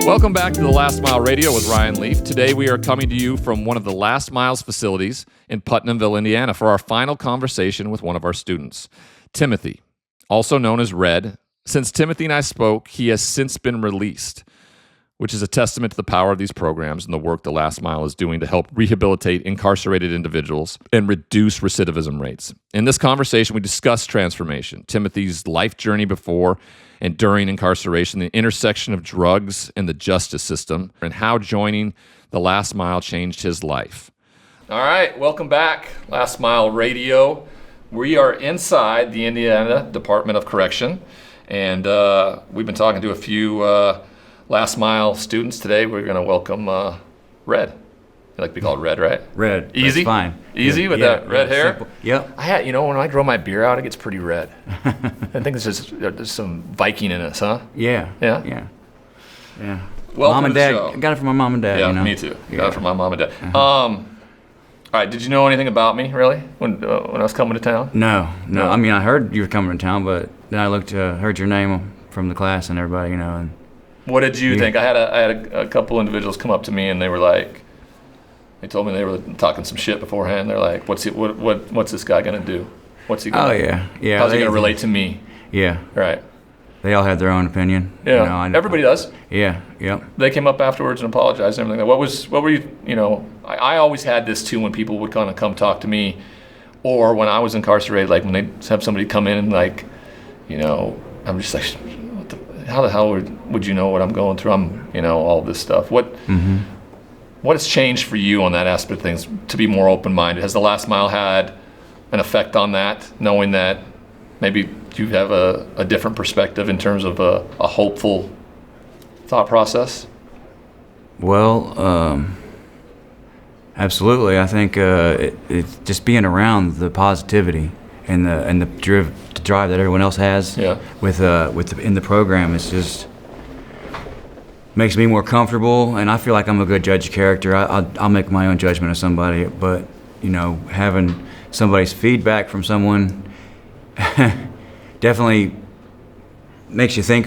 Welcome back to the Last Mile Radio with Ryan Leaf. Today we are coming to you from one of the Last Miles facilities in Putnamville, Indiana, for our final conversation with one of our students, Timothy, also known as Red. Since Timothy and I spoke, he has since been released, which is a testament to the power of these programs and the work the Last Mile is doing to help rehabilitate incarcerated individuals and reduce recidivism rates. In this conversation, we discussed transformation, Timothy's life journey before and during incarceration, the intersection of drugs and the justice system, and how joining the Last Mile changed his life. All right, welcome back, Last Mile Radio. We are inside the Indiana Department of Correction, and we've been talking to a few Last Mile students today. We're going to welcome Red. You like to be called Red, right? Red. Easy? That's fine. Easy with that red hair? Simple. Yep. When I grow my beard out, it gets pretty red. I think there's some Viking in us, huh? Yeah. Yeah? Yeah. Welcome Mom and to the Dad. show. Got it from my mom and dad. Yeah, you know? me too. Yeah. Got it from my mom and dad. All right, did you know anything about me, really, when I was coming to town? No. I mean, I heard you were coming to town, but then I heard your name from the class and everybody, And What did you think? I had a couple individuals come up to me and they were like, they told me they were talking some shit beforehand. They're like, what's this guy gonna do? What's he gonna? Oh yeah. How's he gonna relate to me? Yeah. Right. They all had their own opinion. Yeah. Everybody does. Yeah. Yep. They came up afterwards and apologized and everything. What were you? I always had this too when people would kind of come talk to me, or when I was incarcerated, like when they have somebody come in and like, I'm just like, how the hell would you know what I'm going through? All this stuff. What has changed for you on that aspect of things to be more open-minded? Has the Last Mile had an effect on that, knowing that maybe you have a different perspective in terms of a hopeful thought process? Well, absolutely. I think it's just being around the positivity and the drive that everyone else has in the program is just makes me more comfortable, and I feel like I'm a good judge of character. I'll make my own judgment of somebody, but having somebody's feedback from someone definitely makes you think,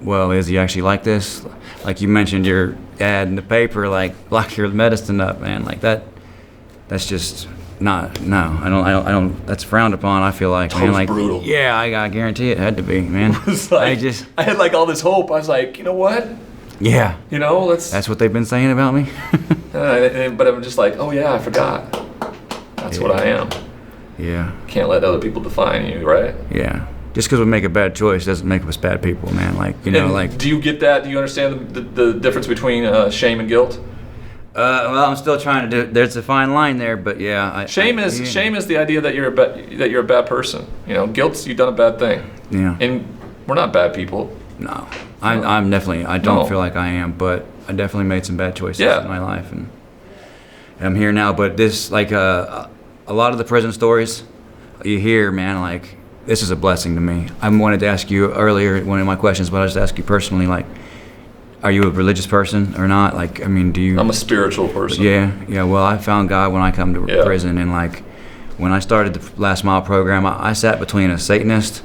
well, is he actually like this? Like you mentioned your ad in the paper, like lock your medicine up, man. Like that's just not. No, I don't. That's frowned upon. I feel like, That man, was like brutal. Yeah, I guarantee it had to be, man. It was like, I had like all this hope. I was like, you know what? Yeah. Let's. That's what they've been saying about me. But I'm just like, oh yeah, I forgot. That's what I am. Yeah. Can't let other people define you, right? Yeah. Just because we make a bad choice doesn't make us bad people, man. Do you get that? Do you understand the difference between shame and guilt? Well, I'm still trying to do. There's a fine line there, but yeah. Shame is the idea that you're a bad person. Guilt's you've done a bad thing. Yeah. And we're not bad people. No, I'm definitely. I don't feel like I am, but I definitely made some bad choices in my life, and I'm here now. But this, like, a lot of the prison stories you hear, man, like, this is a blessing to me. I wanted to ask you earlier one of my questions, but I'll just ask you personally, like, are you a religious person or not? Like, I mean, do you? I'm a spiritual person. Yeah. Well, I found God when I come to prison, and like, when I started the Last Mile program, I sat between a Satanist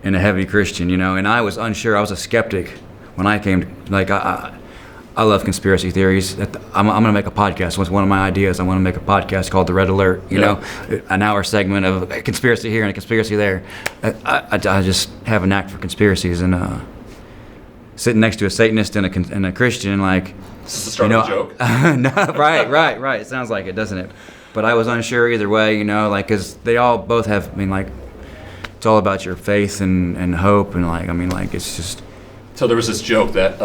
and a heavy Christian, and I was unsure. I was a skeptic when I came to, like, I love conspiracy theories. I'm gonna make a podcast. One of my ideas, I want to make a podcast called The Red Alert. An hour segment of a conspiracy here and a conspiracy there. I just have a knack for conspiracies, and sitting next to a Satanist and a Christian, like, Is this the start of a joke? No, right. It sounds like it, doesn't it? But I was unsure either way, because they all both have. I mean, like, it's all about your faith and hope, and like, I mean, like, it's just. So there was this joke that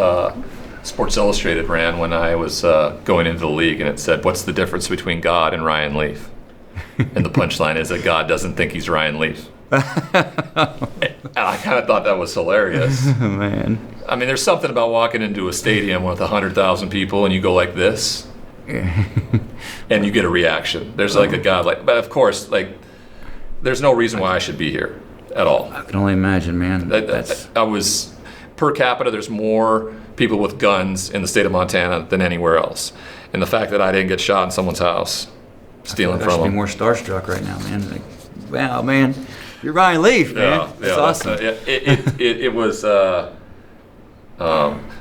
Sports Illustrated ran when I was going into the league, and it said, "What's the difference between God and Ryan Leaf?" And the punchline is that God doesn't think he's Ryan Leaf. And I kind of thought that was hilarious. Man. I mean, there's something about walking into a stadium with 100,000 people and you go like this, and you get a reaction. There's like a God, but of course, like, there's no reason why I should be here at all. I can only imagine, man. I was, per capita, there's more people with guns in the state of Montana than anywhere else. And the fact that I didn't get shot in someone's house, stealing from them. I should be more starstruck right now, man. Like, wow, man, you're Ryan Leaf, man. That's awesome. It was.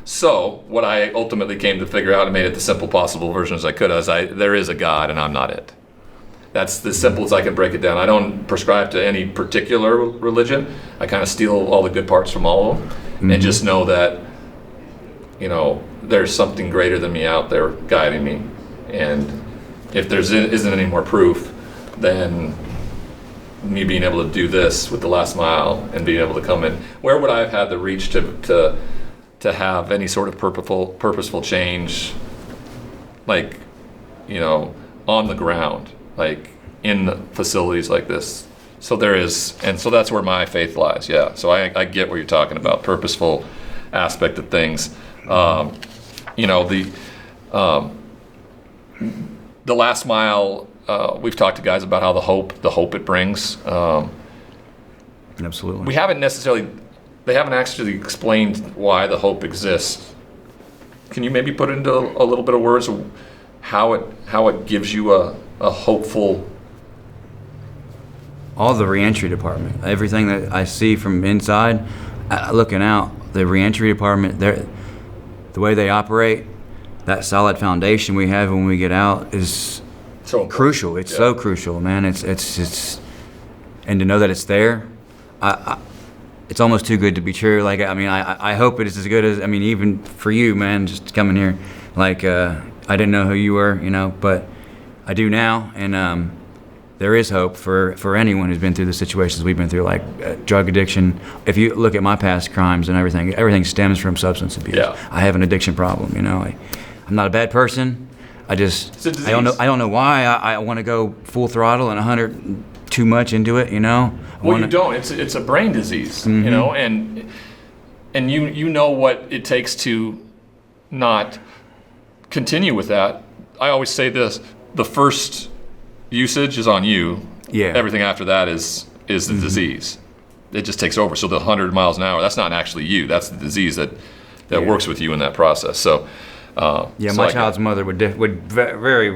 So what I ultimately came to figure out and made it the simple possible version as I could is there is a God and I'm not it. That's as simple as I can break it down. I don't prescribe to any particular religion. I kind of steal all the good parts from all of them and just know that, there's something greater than me out there guiding me. And if there isn't any more proof, then me being able to do this with the last mile and being able to come in, where would I have had the reach to have any sort of purposeful change, like, on the ground, like in facilities like this? So there is, and so that's where my faith lies. Yeah. So I get what you're talking about, purposeful aspect of things. The last mile, we've talked to guys about how the hope it brings. Absolutely. They haven't actually explained why the hope exists. Can you maybe put into a little bit of words how it gives you a hopeful? All the reentry department, everything that I see from inside, looking out, the reentry department, the way they operate, that solid foundation we have when we get out is so crucial. It's so crucial, man. It's and to know that it's there, it's almost too good to be true. Like, I hope it is as good as, even for you, man, just coming here, like, I didn't know who you were, but I do now, and there is hope for anyone who's been through the situations we've been through, like drug addiction. If you look at my past crimes and everything stems from substance abuse. Yeah. I have an addiction problem, I'm not a bad person. I don't know why I want to go full throttle and 100 too much into it, Well, you don't. It's a brain disease, and you know what it takes to not continue with that. I always say this: the first usage is on you. Yeah. Everything after that is the disease. It just takes over. So the 100 miles an hour, that's not actually you. That's the disease that works with you in that process. So. My child's mother would very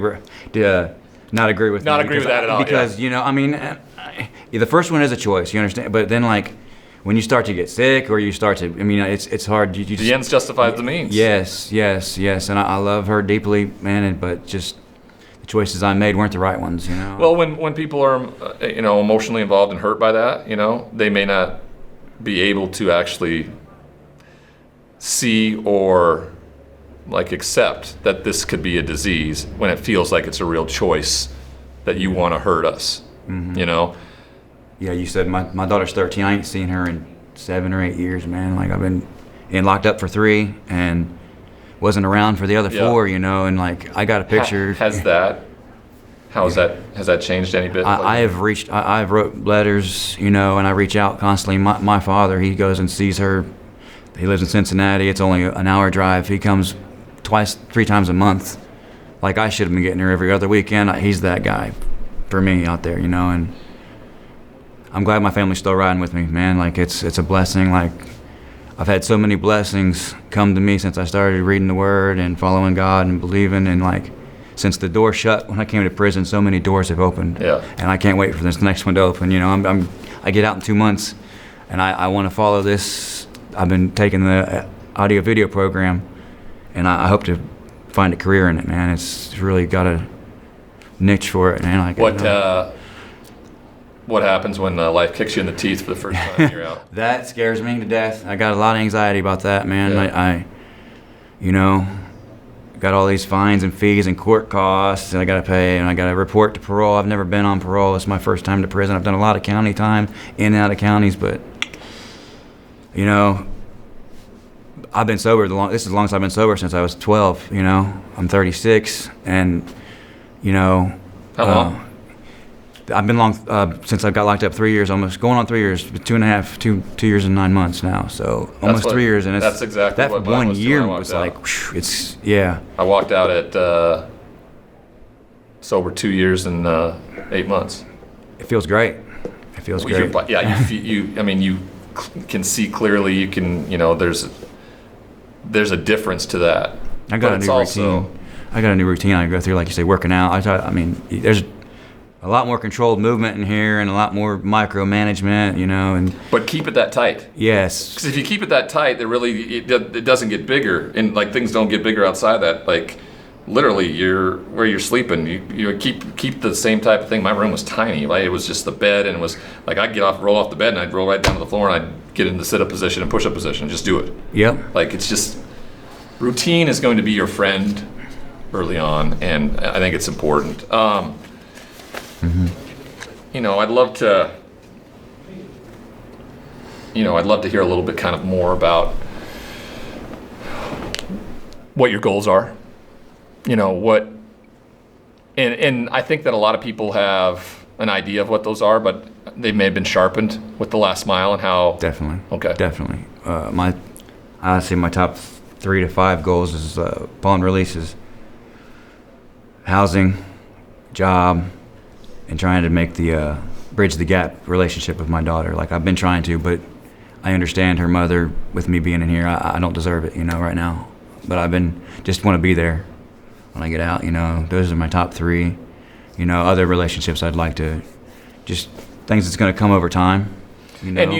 not agree with that at all. Because the first one is a choice, you understand. But then, like, when you start to get sick or you start to, it's hard. The ends justifies the means. Yes, and I love her deeply, man. But just the choices I made weren't the right ones, Well, when people are emotionally involved and hurt by that, they may not be able to actually see or accept that this could be a disease when it feels like it's a real choice that you want to hurt us, Yeah, you said my daughter's 13. I ain't seen her in 7 or 8 years, man. Like, I've been locked up for 3 and wasn't around for the other 4, and I got a picture. Has that changed any bit? I've wrote letters, and I reach out constantly. My father, he goes and sees her. He lives in Cincinnati. It's only an hour drive. He comes 3 times a month. Like, I should have been getting her every other weekend. He's that guy for me out there, and I'm glad my family's still riding with me, man. Like, it's a blessing. Like, I've had so many blessings come to me since I started reading the Word and following God and believing, and since the door shut when I came to prison, so many doors have opened. Yeah. And I can't wait for this next one to open. I get out in 2 months, and I want to follow this. I've been taking the audio video program, and I hope to find a career in it, man. It's really got a niche for it, man. What happens when life kicks you in the teeth for the first time you're out? That scares me to death. I got a lot of anxiety about that, man. Yeah. I got all these fines and fees and court costs and I got to pay, and I got to report to parole. I've never been on parole. It's my first time to prison. I've done a lot of county time, in and out of counties, but I've been sober this is as long as I've been sober, since I was 12, I'm 36, and How long? I've been since I got locked up 3 years, almost going on 3 years, 2 years and 9 months now, so almost 3 years, and that's exactly that what 1 year was like, whew, it's, yeah. I walked out at sober 2 years and 8 months. It feels great. It feels great. You can see clearly. You can, there's a difference to that. I got a new routine. I go through, like you say, working out. There's a lot more controlled movement in here and a lot more micromanagement, and but keep it that tight. Yes, because if you keep it that tight, it doesn't get bigger, and like things don't get bigger outside that. Like literally, where you're sleeping, you keep the same type of thing. My room was tiny. Like it was just the bed, and it was like I'd roll off the bed, and I'd roll right down to the floor, and I'd get in the sit-up position and push-up position, and just do it. Yep. Like it's just routine is going to be your friend early on, and I think it's important. I'd love to. I'd love to hear a little bit kind of more about what your goals are. What, and I think that a lot of people have an idea of what those are, but they may have been sharpened with the last mile and how. Definitely. Okay. Definitely. I say my top 3 to 5 goals is bond releases, housing, job, and trying to make the bridge the gap relationship with my daughter. Like I've been trying to, but I understand her mother with me being in here. I don't deserve it, right now. But just want to be there when I get out. Those are my top 3. Other relationships I'd like to, just things that's going to come over time. And that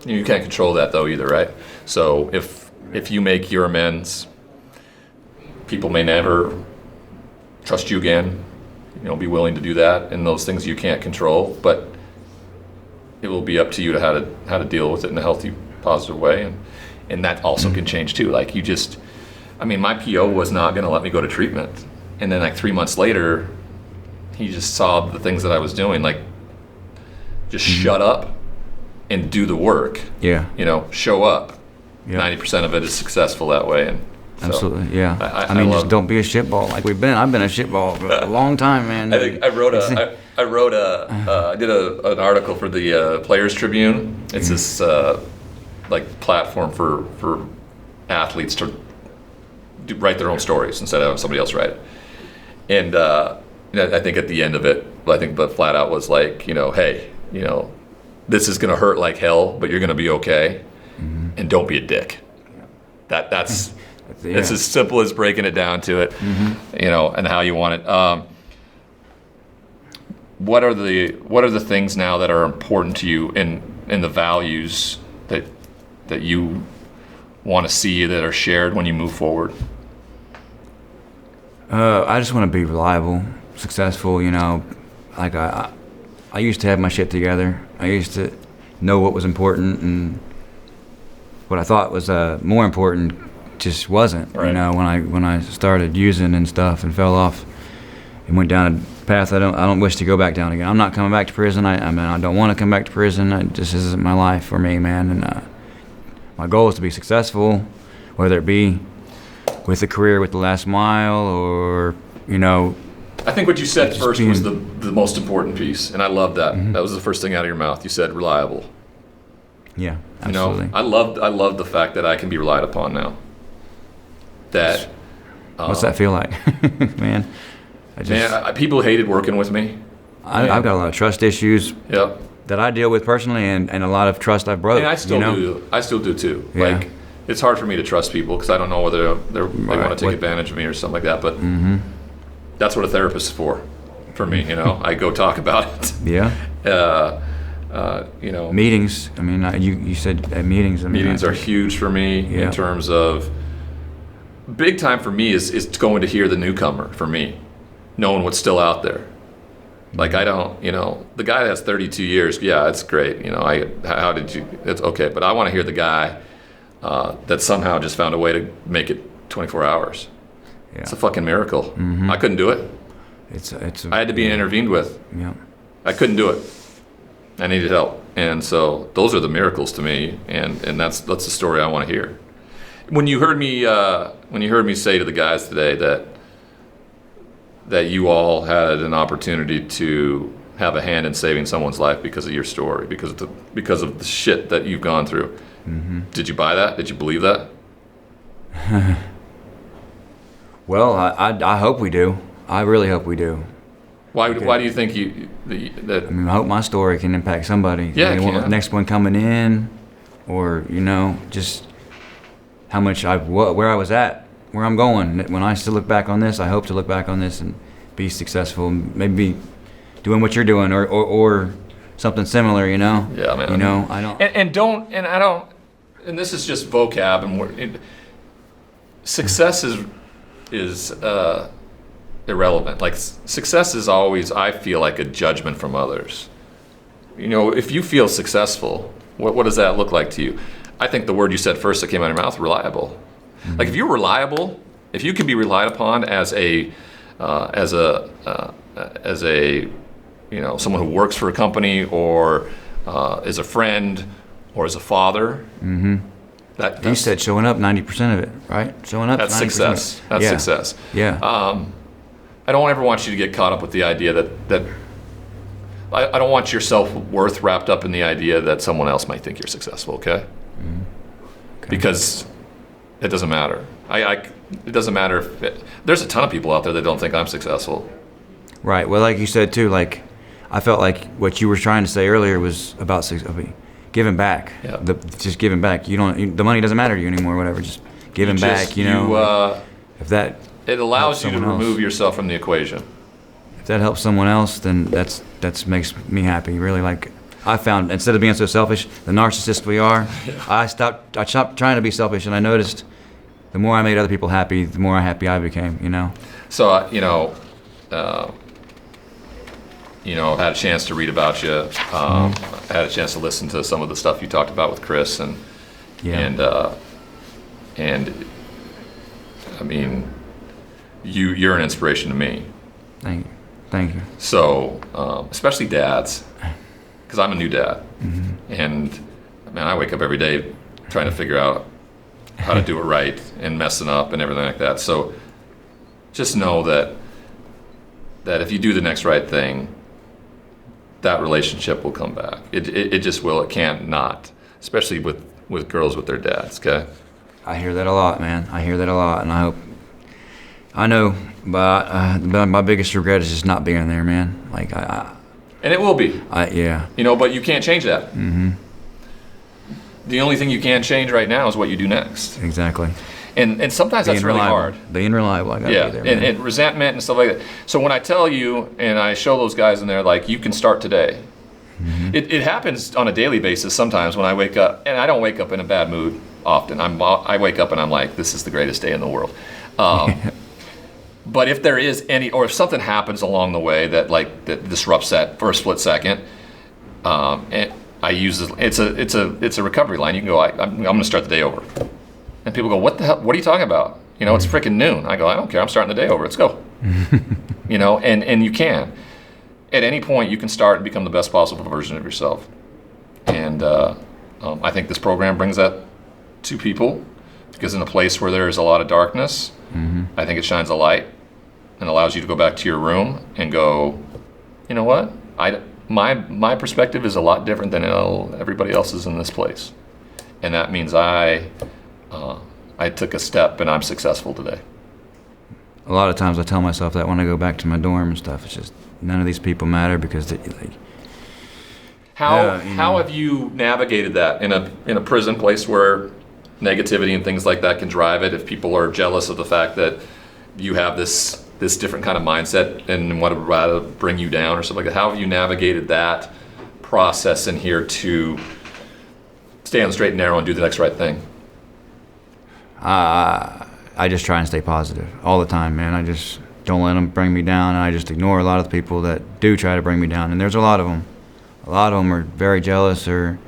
you can't control that though either, right? So if you make your amends, people may never trust you again, be willing to do that, and those things you can't control, but it will be up to you to how to deal with it in a healthy, positive way, and that also can change too. Like my PO was not going to let me go to treatment, and then like 3 months later, he just saw the things that I was doing, like just shut up and do the work. Yeah. Show up. Yeah. 90% of it is successul that way, and. So, absolutely, yeah. I just don't be a shitball like we've been. I've been a shitball for a long time, man. I think I did an article for the Players Tribune. It's this platform for athletes to write their own stories instead of having somebody else write it. And I think at the end of it, I think the flat out was like, hey, this is gonna hurt like hell, but you're gonna be okay, and don't be a dick. That's. Yeah. It's as simple as breaking it down to it, and how you want it. What are the things now that are important to you in the values that you want to see that are shared when you move forward? I just want to be reliable, successful. Like I used to have my shit together. I used to know what was important, and what I thought was more important just wasn't. Right. When I started using and stuff and fell off and went down a path I don't wish to go back down again. I'm not coming back to prison. I don't want to come back to prison. This isn't my life for me, man. And my goal is to be successful, whether it be with a career with the last mile or I think what you said first was the most important piece, and I love that. That was the first thing out of your mouth. You said reliable. Yeah, absolutely. I love the fact that I can be relied upon now. That. What's that feel like, man? People hated working with me. I've got a lot of trust issues. Yep. That I deal with personally, and a lot of trust I've broke. And I still do. I still do too. Yeah. Like, it's hard for me to trust people because I don't know whether they want to take advantage of me or something like that. But that's what a therapist is for me. I go talk about it. Yeah. Meetings. I mean, you said meetings. Meetings are huge for me in terms of. Big time for me is going to hear the newcomer for me, knowing what's still out there. Like I don't, the guy that has 32 years, yeah, it's great. How did you? It's okay, but I want to hear the guy that somehow just found a way to make it 24 hours. Yeah. It's a fucking miracle. I couldn't do it. I had to be intervened with. Yeah. I couldn't do it. I needed help, and so those are the miracles to me, and that's the story I want to hear. When you heard me say to the guys today that you all had an opportunity to have a hand in saving someone's life because of your story, because of the shit that you've gone through, did you buy that? Did you believe that? Well, I hope we do. I really hope we do. Why do you think that? I mean, I hope my story can impact somebody. Yeah, the next one coming in, or just. How much where I was at, where I'm going. When I still look back on this, I hope to look back on this and be successful, maybe doing what you're doing or something similar, you know? Yeah, man. You know, I don't... And this is just vocab, and success is irrelevant. Like, success is always, I feel like, a judgment from others. You know, if you feel successful, what does that look like to you? I think the word you said first that came out of your mouth, reliable. Mm-hmm. Like, if you're reliable, if you can be relied upon as a you know, someone who works for a company, or as a friend, or as a father. Mm-hmm. You said showing up 90% of it, right? Showing up. That's success. That's success. Yeah. I don't ever want you to get caught up with the idea that I don't want your self-worth wrapped up in the idea that someone else might think you're successful. Okay. Mm-hmm. Okay. Because it doesn't matter. It doesn't matter if there's a ton of people out there that don't think I'm successful. Right. Well, like you said too, like I felt like what you were trying to say earlier was about giving back. Yeah. Just giving back. The money doesn't matter to you anymore. Whatever. Just giving back. You know. If that. It allows you to remove yourself from the equation. If that helps someone else, then that makes me happy. Really, like I found, instead of being so selfish, the narcissist we are, yeah. I stopped trying to be selfish, and I noticed the more I made other people happy, the more happy I became. You know. So I've had a chance to read about you. I had a chance to listen to some of the stuff you talked about with Chris, and I mean, you're an inspiration to me. Thank you. So, especially dads, because I'm a new dad, mm-hmm. and man, I wake up every day trying to figure out how to do it right and messing up and everything like that. So, just know that if you do the next right thing, that relationship will come back. It just will. It can't not, especially with girls with their dads. Okay. I hear that a lot, man. I hear that a lot, and I know, but my biggest regret is just not being there, man. Like and it will be. Yeah. You know, but you can't change that. Mm-hmm. The only thing you can change right now is what you do next. Exactly. And sometimes that's really hard. Being reliable, I gotta be there. And resentment and stuff like that. So when I tell you, and I show those guys in there, like, you can start today. Mm-hmm. It happens on a daily basis sometimes when I wake up, and I don't wake up in a bad mood often. I wake up and I'm like, this is the greatest day in the world. But if there is or if something happens along the way that disrupts that for a split second, and I use it's a recovery line. You can go, I'm going to start the day over. And people go, what the hell? What are you talking about? You know, it's freaking noon. I go, I don't care. I'm starting the day over. Let's go. You know, and you can. At any point, you can start and become the best possible version of yourself. And I think this program brings that to people, because in a place where there's a lot of darkness, mm-hmm. I think it shines a light and allows you to go back to your room and go, you know what? My perspective is a lot different than everybody else's in this place. And that means I took a step and I'm successful today. A lot of times I tell myself that when I go back to my dorm and stuff. It's just none of these people matter because how have you navigated that in a prison place where negativity and things like that can drive it? If people are jealous of the fact that you have this different kind of mindset and want to rather bring you down or something like that, how have you navigated that process in here to stay on the straight and narrow and do the next right thing? I just try and stay positive all the time, man. I just don't let them bring me down, and I just ignore a lot of the people that do try to bring me down. And there's a lot of them. A lot of them are very jealous or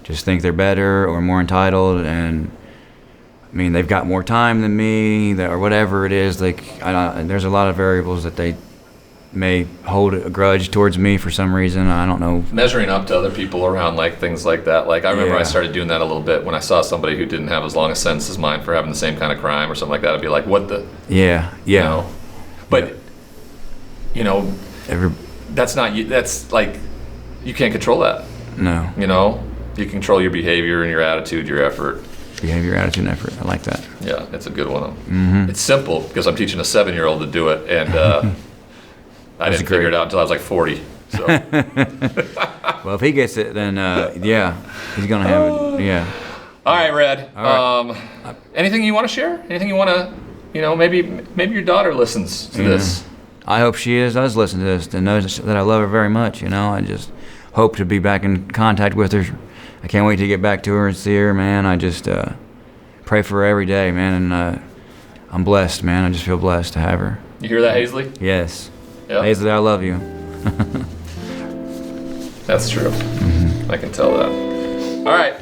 just think they're better or more entitled, and I mean, they've got more time than me, or whatever it is. There's a lot of variables that they may hold a grudge towards me for some reason. I don't know. Measuring up to other people around, like, things like that. Like, I remember I started doing that a little bit when I saw somebody who didn't have as long a sentence as mine for having the same kind of crime or something like that. I'd be like, what the? Yeah. You know? But, you know, that's not you. That's like, you can't control that. No. You know? You control your behavior and your attitude, your effort. Behavior, attitude, and effort. I like that. Yeah, it's a good one. Mm-hmm. It's simple because I'm teaching a 7-year-old to do it, and I didn't figure it out until I was like 40. So. Well, if he gets it, then he's gonna have it. Yeah. All right, Red. All right. Anything you want to share? Anything you want to, maybe your daughter listens to this. I hope she does listen to this and knows that I love her very much. You know, I just hope to be back in contact with her. I can't wait to get back to her and see her, man. I just pray for her every day, man, and I'm blessed, man. I just feel blessed to have her. You hear that, Hazley? Yes. Yep. Hazley, I love you. That's true. Mm-hmm. I can tell that. All right.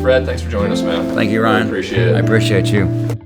Fred, thanks for joining us, man. Thank you, Ryan. Really appreciate it. I appreciate you.